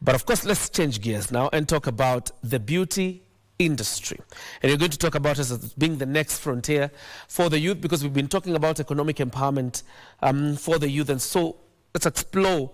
But of course, let's change gears now and talk about the beauty industry. And we're going to talk about it as being the next frontier for the youth, because we've been talking about economic empowerment for the youth. And so let's explore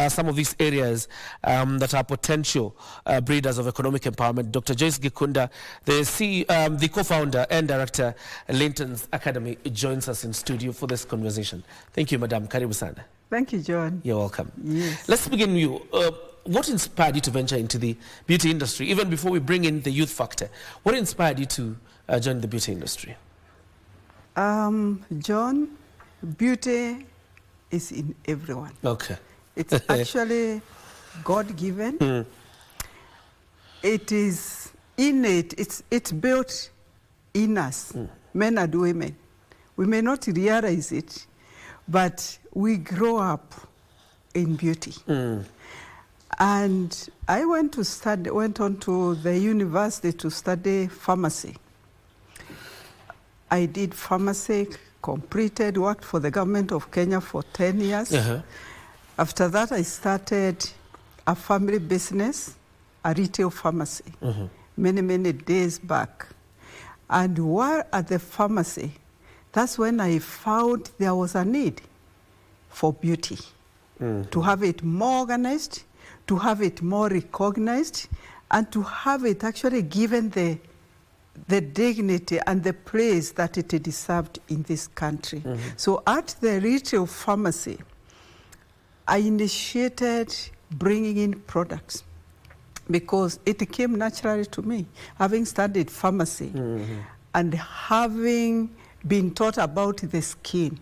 some of these areas that are potential breeders of economic empowerment. Dr. Joyce GIKUNDA, the co-founder and director at LINTON'S Academy, joins us in studio for this conversation. Thank you, Madam. Karibu sana. Thank you, John. You're welcome. Yes. Let's begin with you. What inspired you to venture into the beauty industry? Even before we bring in the youth factor, what inspired you to join the beauty industry? John, beauty is in everyone. Okay. It's actually God-given. It is innate. It's built in us, men and women. We may not realize it, but we grow up in beauty. And I went on to the university to study pharmacy. I did pharmacy, completed, worked for the government of Kenya for 10 years. After that, I started a family business, a retail pharmacy, many days back. And while at the pharmacy, that's when I found there was a need for beauty, to have it more organized, to have it more recognized, and to have it actually given the dignity and the place that it deserved in this country. So at the retail pharmacy, I initiated bringing in products because it came naturally to me, having studied pharmacy and having been taught about the skin.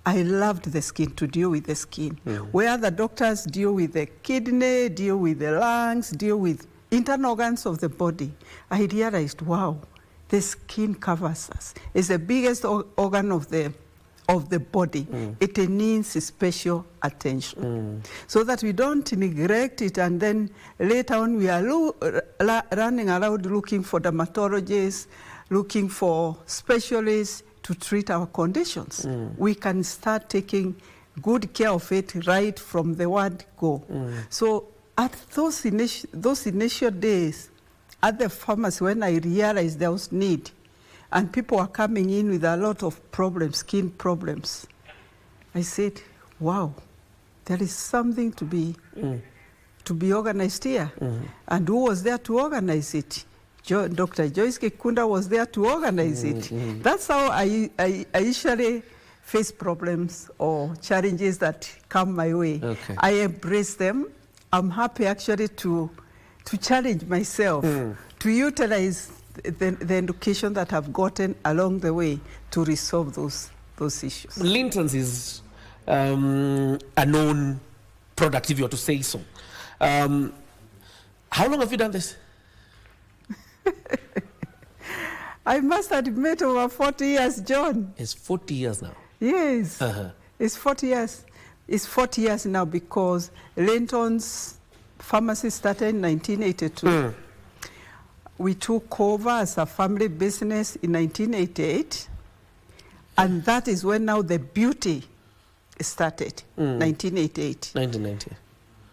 I loved the skin, to deal with the skin. Where the doctors deal with the kidney, deal with the lungs, deal with internal organs of the body, I realized, wow, the skin covers us. It's the biggest organ of the body. It needs special attention. So that we don't neglect it, and then later on we are running around looking for dermatologists, looking for specialists to treat our conditions. We can start taking good care of it right from the word go. So at those initial days at the pharmacy, when I realized there was need and people were coming in with a lot of problems, skin problems, I said, wow, there is something to be organized here. And who was there to organize it? Dr. Joyce GIKUNDA was there to organize it. That's how I usually face problems or challenges that come my way. I embrace them. I'm happy actually to challenge myself, to utilize the education that I've gotten along the way to resolve those issues. LINTON'S is a known product, if you were to say so. How long have you done this? I must admit, over 40 years, John. It's 40 years now. Yes, it's 40 years. It's 40 years now because LINTON'S pharmacy started in 1982. We took over as a family business in 1988. And that is when now the beauty started, 1988. 1990.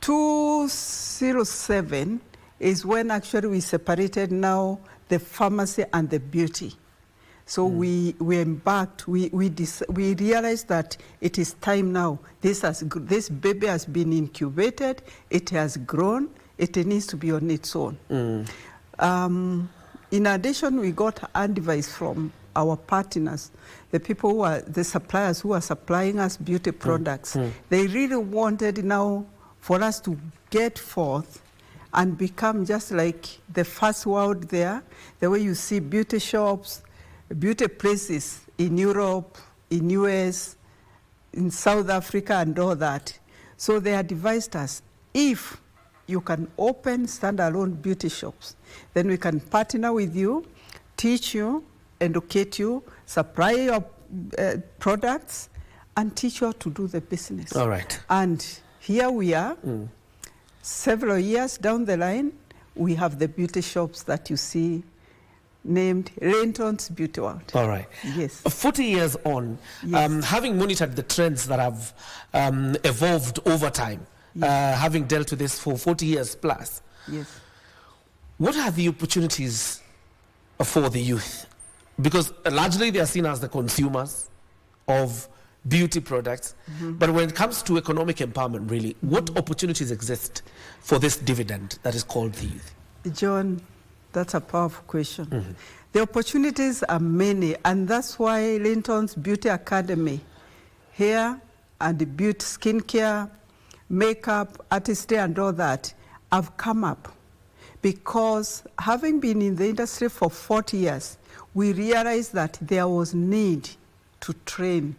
2007 is when actually we separated now the pharmacy and the beauty. So we embarked, we realized that it is time now. This baby has been incubated, it has grown, it needs to be on its own. In addition, we got advice from our partners, the people who are, the suppliers who are supplying us beauty products. They really wanted now for us to get forth and become just like the first world there, the way you see beauty shops, beauty places in Europe, in US, in South Africa and all that. So they advised us, if you can open standalone beauty shops, then we can partner with you, teach you, educate you, supply your products, and teach you how to do the business. All right. And here we are. Several years down the line, we have the beauty shops that you see named LINTON'S Beauty World. All right. Yes. 40 years on, having monitored the trends that have evolved over time, having dealt with this for 40 years plus. Yes. What are the opportunities for the youth? Because largely they are seen as the consumers of beauty products. But when it comes to economic empowerment, really, what opportunities exist for this dividend that is called the youth? John, that's a powerful question. The opportunities are many, and that's why LINTON'S Beauty Academy, hair and beauty, skincare, makeup, artistry, and all that have come up. Because having been in the industry for 40 years, we realized that there was need to train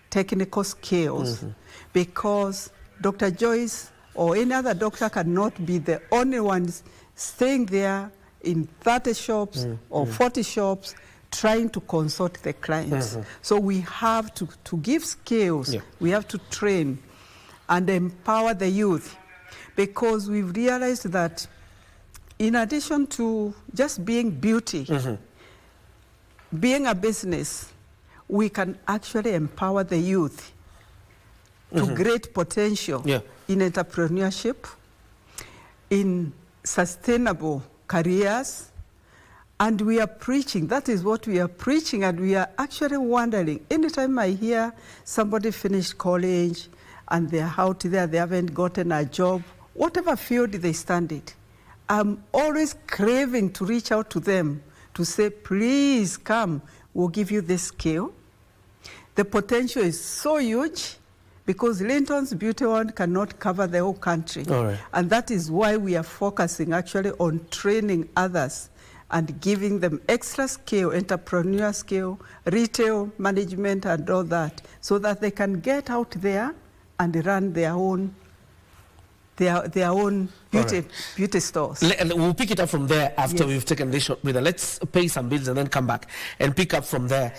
technical skills, because Dr. Joyce or any other doctor cannot be the only ones staying there in 30 shops or 40 shops trying to consult the clients. So we have to give skills, we have to train and empower the youth, because we've realized that in addition to just being beauty, being a business, we can actually empower the youth to great potential in entrepreneurship, in sustainable careers, and we are preaching. That is what we are preaching, and we are actually wondering, anytime I hear somebody finished college and they're out there, they haven't gotten a job, whatever field they stand in, I'm always craving to reach out to them to say, please come, we'll give you this skill. The potential is so huge, because LINTON'S Beauty World cannot cover the whole country. And that is why we are focusing actually on training others and giving them extra skill, entrepreneur skill, retail management and all that, so that they can get out there and run their own beauty stores. And we'll pick it up from there after we've taken this short breather. Let's pay some bills and then come back and pick up from there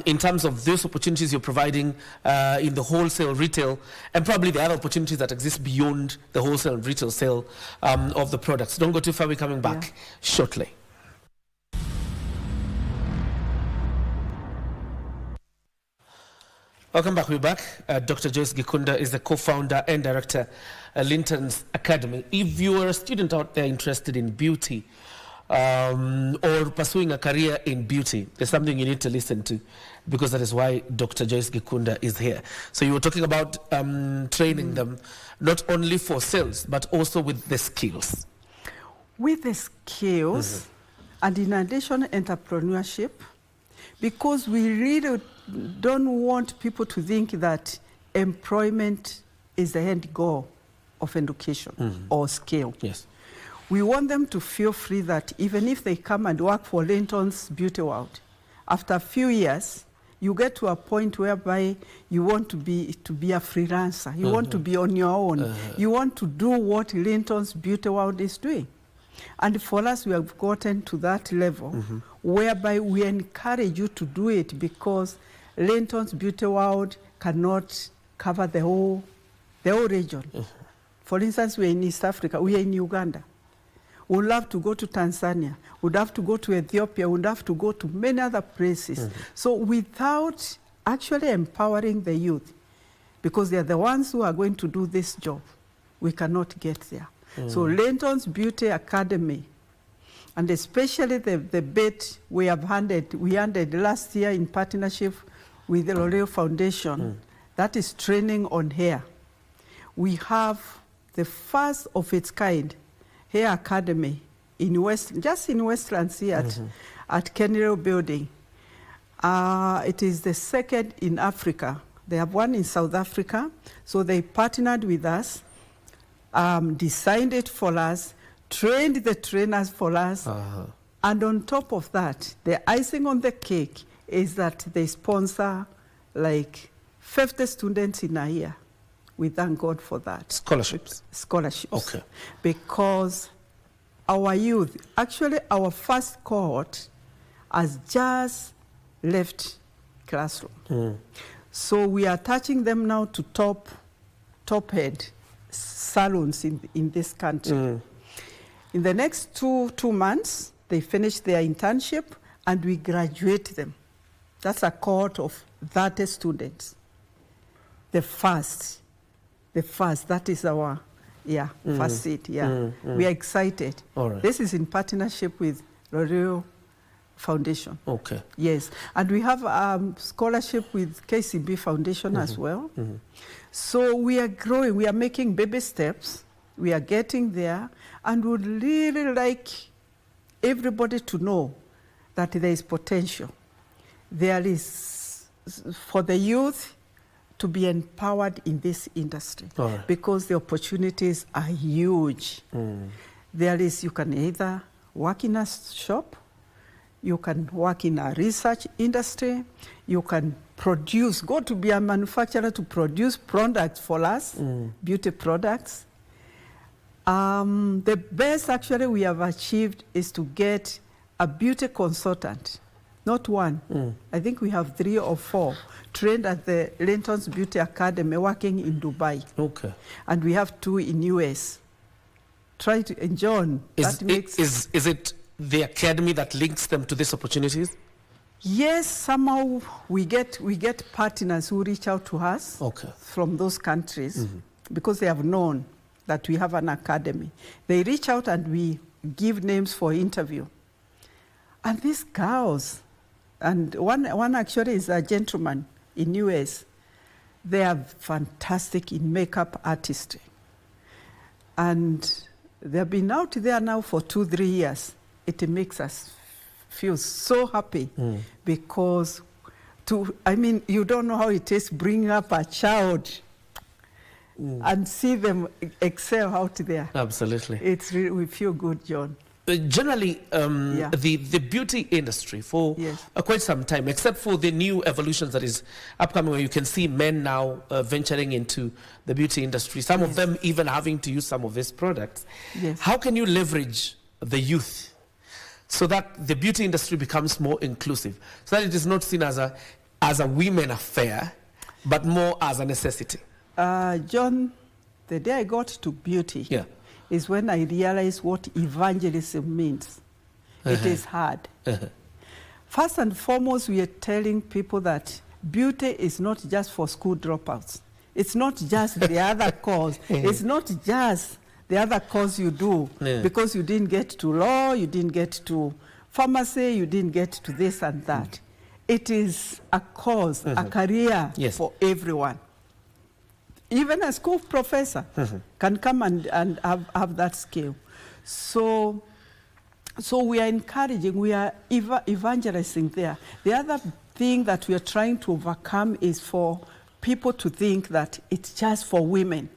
in terms of those opportunities you're providing in the wholesale, retail, and probably the other opportunities that exist beyond the wholesale and retail sale of the products. Don't go too far. We're coming back shortly. Welcome back. We're back. Dr. Joyce Gikunda is the co-founder and director at LINTON'S Academy. If you are a student out there interested in beauty or pursuing a career in beauty, there's something you need to listen to, because that is why Dr. Joyce Gikunda is here. So you were talking about training them not only for sales, but also with the skills. With the skills, and in addition, entrepreneurship, because we really don't want people to think that employment is the end goal of education or skill. Yes. We want them to feel free that even if they come and work for LINTON'S Beauty World, after a few years, you get to a point whereby you want to be a freelancer. You want to be on your own. You want to do what LINTON'S Beauty World is doing. And for us, we have gotten to that level whereby we encourage you to do it, because LINTON'S Beauty World cannot cover the whole region. For instance, we are in East Africa, we are in Uganda. We'd love to go to Tanzania, we'd have to go to Ethiopia, we'd have to go to many other places. So without actually empowering the youth, because they are the ones who are going to do this job, we cannot get there. So LINTON'S Beauty Academy, and especially the bit we handed last year in partnership with the L'Oreal Foundation, that is training on hair. We have the first of its kind hair academy in just in Westlands here at Kenneral Building. It is the second in Africa. They have one in South Africa, so they partnered with us, designed it for us, trained the trainers for us, and on top of that, the icing on the cake is that they sponsor like 50 students in a year. We thank God for that. Scholarships? Scholarships. Okay. Because our youth, actually our first cohort has just left classroom. So we are attaching them now to top head salons in this country. In the next two months, they finish their internship and we graduate them. That's a cohort of 30 students. The first, that is our Yeah, first seat, yeah. We are excited. All right. This is in partnership with L'Oreal Foundation. Okay. Yes, and we have scholarship with KCB Foundation as well. So we are growing, we are making baby steps, we are getting there, and would really like everybody to know that there is potential. There is, for the youth to be empowered in this industry, because the opportunities are huge. There is, you can either work in a shop, you can work in a research industry, you can produce, go to be a manufacturer to produce products for us, beauty products. The best actually we have achieved is to get a beauty consultant, not one. I think we have 3 or 4 trained at the LINTON'S Beauty Academy working in Dubai. Okay. And we have 2 in US. Try to, and John, is it the academy that links them to these opportunities? Yes, somehow we get partners who reach out to us from those countries because they have known that we have an academy. They reach out and we give names for interview. And these girls, and one actually is a gentleman in US, they are fantastic in makeup artistry. And they've been out there now for 2-3 years. It makes us feel so happy because I mean, you don't know how it is bringing up a child and see them excel out there. Absolutely. It's really, we feel good, John. Generally, the beauty industry for quite some time, except for the new evolutions that is upcoming, where you can see men now venturing into the beauty industry, some of them even having to use some of these products. How can you leverage the youth so that the beauty industry becomes more inclusive, so that it is not seen as a women affair, but more as a necessity? John, the day I got to beauty is when I realized what evangelism means. It is hard. First and foremost, we are telling people that beauty is not just for school dropouts. It's not just the other cause. It's not just the other course you do because you didn't get to law, you didn't get to pharmacy, you didn't get to this and that. It is a cause, a career for everyone. Even a school professor can come and have that skill. So we are encouraging, we are evangelizing there. The other thing that we are trying to overcome is for people to think that it's just for women.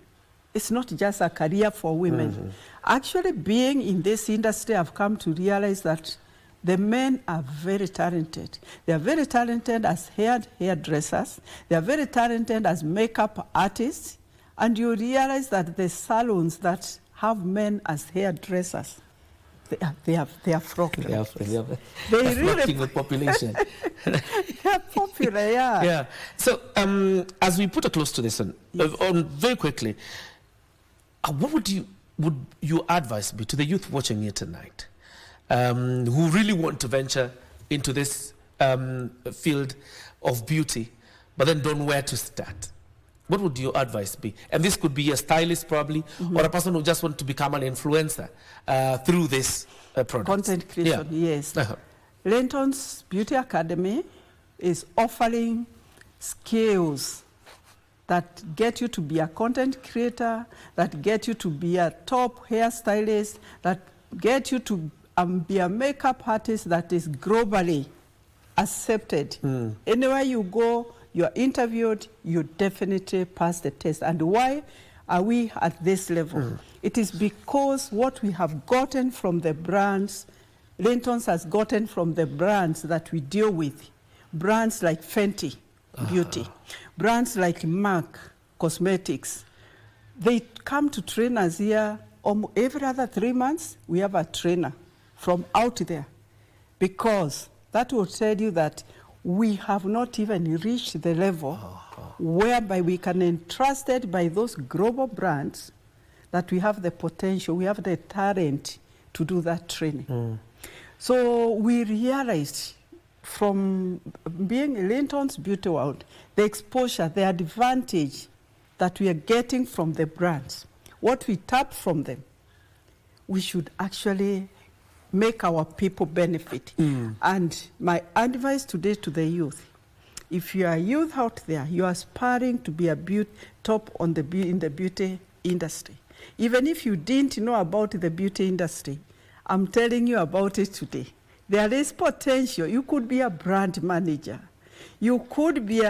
It's not just a career for women. Actually, being in this industry, I've come to realize that the men are very talented. They are very talented as hairdressers. They are very talented as makeup artists. And you realize that the salons that have men as hairdressers, they are frocking. They really with population. They are popular, yeah. So as we put a close to this one, very quickly, what would your advice be to the youth watching here tonight, who really want to venture into this field of beauty, but then don't know where to start? What would your advice be? And this could be a stylist probably, or a person who just wants to become an influencer through this product. Content creation, yes. LINTON'S Beauty Academy is offering skills that get you to be a content creator, that get you to be a top hairstylist, that get you to be a makeup artist that is globally accepted. Anywhere you go, you are interviewed, you definitely pass the test. And why are we at this level? It is because what we have gotten from the brands, LINTON'S has gotten from the brands that we deal with. Brands like Fenty Beauty, brands like MAC Cosmetics. They come to train us here. Every other 3 months, we have a trainer from out there, because that will tell you that we have not even reached the level whereby we can be entrusted by those global brands that we have the potential, we have the talent to do that training. So we realized from being in LINTON'S Beauty World, the exposure, the advantage that we are getting from the brands. what we tap from them, we should actually make our people benefit. And my advice today to the youth, if you are a youth out there, you are aspiring to be a top in the beauty industry. Even if you didn't know about the beauty industry, I'm telling you about it today. There is potential. You could be a brand manager. You could be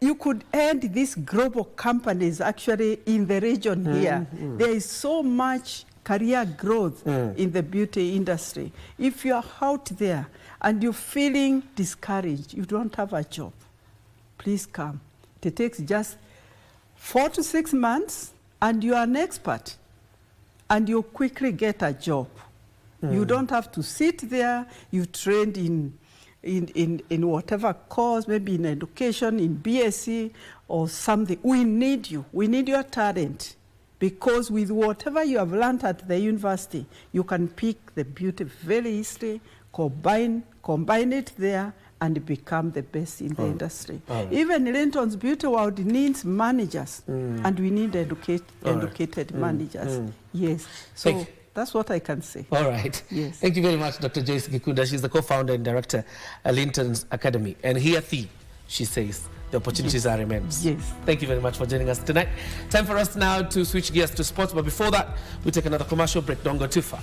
you could end these global companies actually in the region here. There is so much career growth in the beauty industry. If you are out there and you're feeling discouraged, you don't have a job, please come. It takes just 4 to 6 months and you are an expert and you quickly get a job. You don't have to sit there. You trained in whatever course, maybe in education, in BSc or something. We need you. We need your talent, because with whatever you have learned at the university, you can pick the beauty very easily, combine it there, and become the best in the industry. Even LINTON'S Beauty World needs managers, and we need educated managers. Yes. So that's what I can say. All right. Yes. Thank you very much, Dr. Joyce Gikunda. She's the co-founder and director at LINTON'S Academy. And here, she says, the opportunities are immense. Yes. Thank you very much for joining us tonight. Time for us now to switch gears to sports. But before that, we take another commercial break. Don't go too far.